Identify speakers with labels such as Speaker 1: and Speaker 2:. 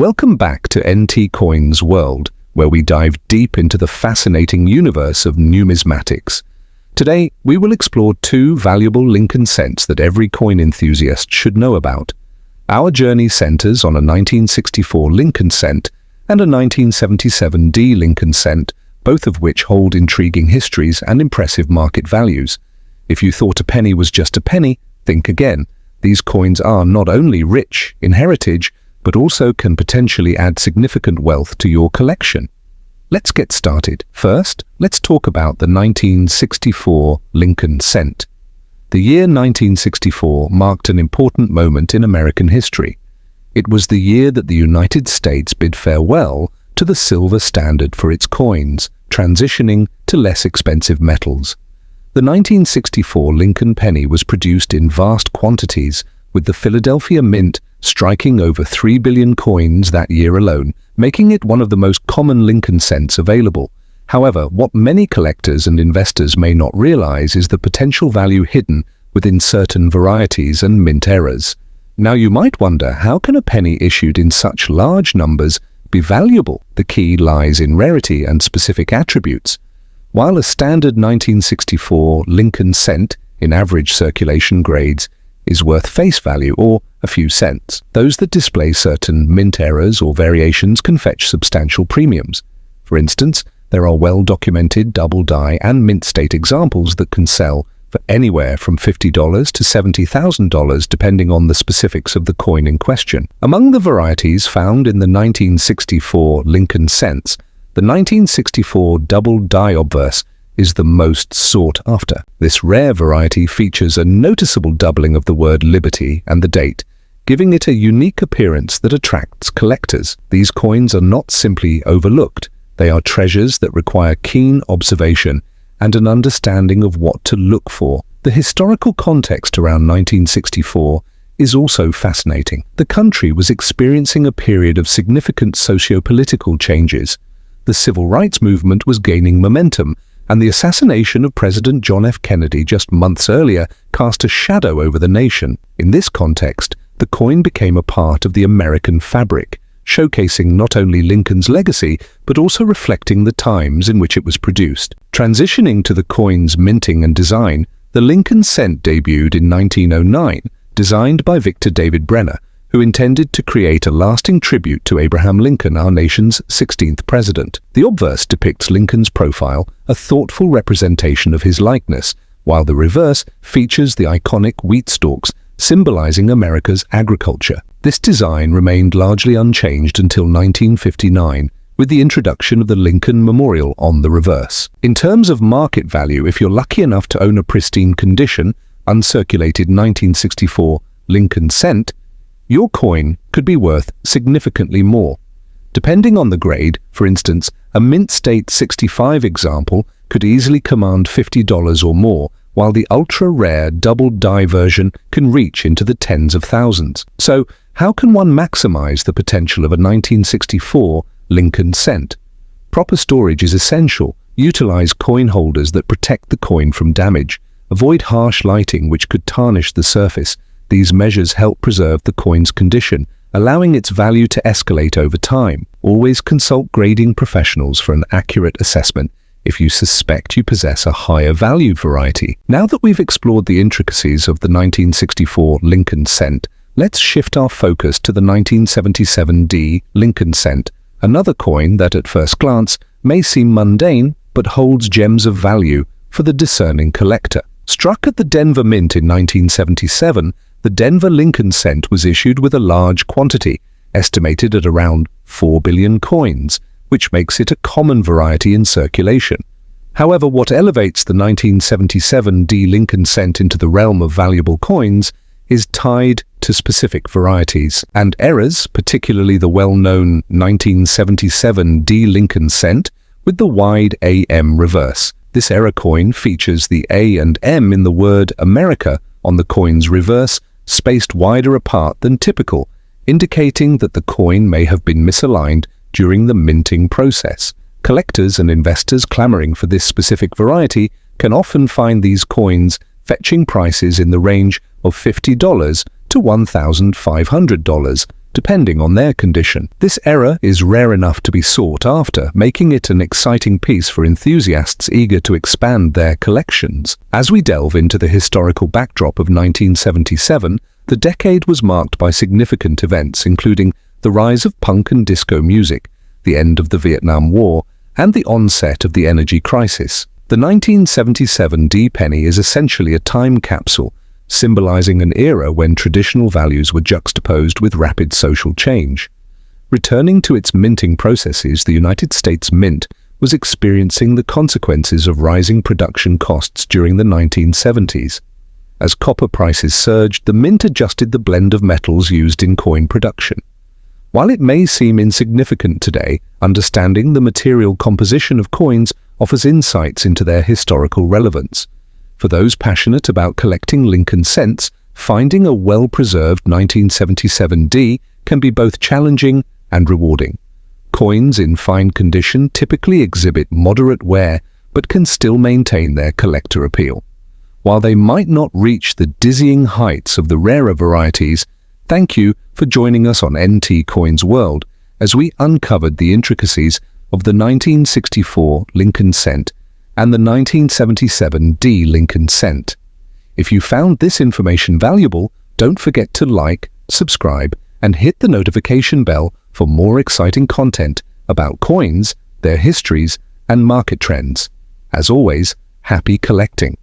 Speaker 1: Welcome back to NT Coins World, where we dive deep into the fascinating universe of numismatics. Today, we will explore two valuable LincolnCents that every coin enthusiast should know about. Our journey centers on a 1964 LincolnCent and a 1977 D LincolnCent, both of which hold intriguing histories and impressive market values. If you thought a penny was just a penny, think again. These coins are not only rich in heritage, but also can potentially add significant wealth to your collection. Let's get started. First, let's talk about the 1964 LincolnCent. The year 1964 marked an important moment in American history. It was the year that the United States bid farewell to the silver standard for its coins, transitioning to less expensive metals. The 1964 Lincoln penny was produced in vast quantities, with the Philadelphia Mint striking over 3 billion coins that year alone, making it one of the most common LincolnCents available. However, what many collectors and investors may not realize is the potential value hidden within certain varieties and mint eras. Now you might wonder, how can a penny issued in such large numbers be valuable? The key lies in rarity and specific attributes. While a standard 1964 LincolnCent in average circulation grades is worth face value or a few cents, those that display certain mint errors or variations can fetch substantial premiums. For instance, there are well-documented double die and mint state examples that can sell for anywhere from $50 to $70,000 depending on the specifics of the coin in question. Among the varieties found in the 1964 LincolnCents, the 1964 double die obverse is the most sought after. This rare variety features a noticeable doubling of the word liberty and the date, giving it a unique appearance that attracts collectors. These coins are not simply overlooked. They are treasures that require keen observation and an understanding of what to look for. The historical context around 1964 is also fascinating. The country was experiencing a period of significant socio-political changes. The civil rights movement was gaining momentum, and the assassination of President John F. Kennedy just months earlier cast a shadow over the nation. In this context, the coin became a part of the American fabric, showcasing not only Lincoln's legacy, but also reflecting the times in which it was produced. Transitioning to the coin's minting and design, the LincolnCent debuted in 1909, designed by Victor David Brenner, who intended to create a lasting tribute to Abraham Lincoln, our nation's 16th president. The obverse depicts Lincoln's profile, a thoughtful representation of his likeness, while the reverse features the iconic wheat stalks, symbolizing America's agriculture. This design remained largely unchanged until 1959, with the introduction of the Lincoln Memorial on the reverse. In terms of market value, if you're lucky enough to own a pristine condition, uncirculated 1964 LincolnCent, your coin could be worth significantly more. Depending on the grade, for instance, a mint state 65 example could easily command $50 or more, while the ultra-rare double die version can reach into the tens of thousands. So, how can one maximize the potential of a 1964 LincolnCent? Proper storage is essential. Utilize coin holders that protect the coin from damage. Avoid harsh lighting which could tarnish the surface. These measures help preserve the coin's condition, allowing its value to escalate over time. Always consult grading professionals for an accurate assessment if you suspect you possess a higher value variety. Now that we've explored the intricacies of the 1964 LincolnCent, let's shift our focus to the 1977 D LincolnCent, another coin that at first glance may seem mundane but holds gems of value for the discerning collector. Struck at the Denver Mint in 1977, the Denver LincolnCent was issued with a large quantity, estimated at around 4 billion coins, which makes it a common variety in circulation. However, what elevates the 1977 D LincolnCent into the realm of valuable coins is tied to specific varieties and errors, particularly the well-known 1977 D LincolnCent with the wide AM reverse. This error coin features the A and M in the word America on the coin's reverse, spaced wider apart than typical, indicating that the coin may have been misaligned during the minting process. Collectors and investors clamoring for this specific variety can often find these coins fetching prices in the range of $50 to $1,500, depending on their condition. This era is rare enough to be sought after, making it an exciting piece for enthusiasts eager to expand their collections. As we delve into the historical backdrop of 1977, the decade was marked by significant events including the rise of punk and disco music, the end of the Vietnam War, and the onset of the energy crisis. The 1977 D-penny is essentially a time capsule, symbolizing an era when traditional values were juxtaposed with rapid social change. Returning to its minting processes, the United States Mint was experiencing the consequences of rising production costs during the 1970s. As copper prices surged, the mint adjusted the blend of metals used in coin production. While it may seem insignificant today, understanding the material composition of coins offers insights into their historical relevance. For those passionate about collecting LincolnCents, finding a well-preserved 1977 D can be both challenging and rewarding. Coins in fine condition typically exhibit moderate wear but can still maintain their collector appeal. While they might not reach the dizzying heights of the rarer varieties, thank you for joining us on NT Coins World as we uncovered the intricacies of the 1964 LincolnCent and the 1977 D LincolnCent. If you found this information valuable, don't forget to like, subscribe, and hit the notification bell for more exciting content about coins, their histories, and market trends. As always, happy collecting!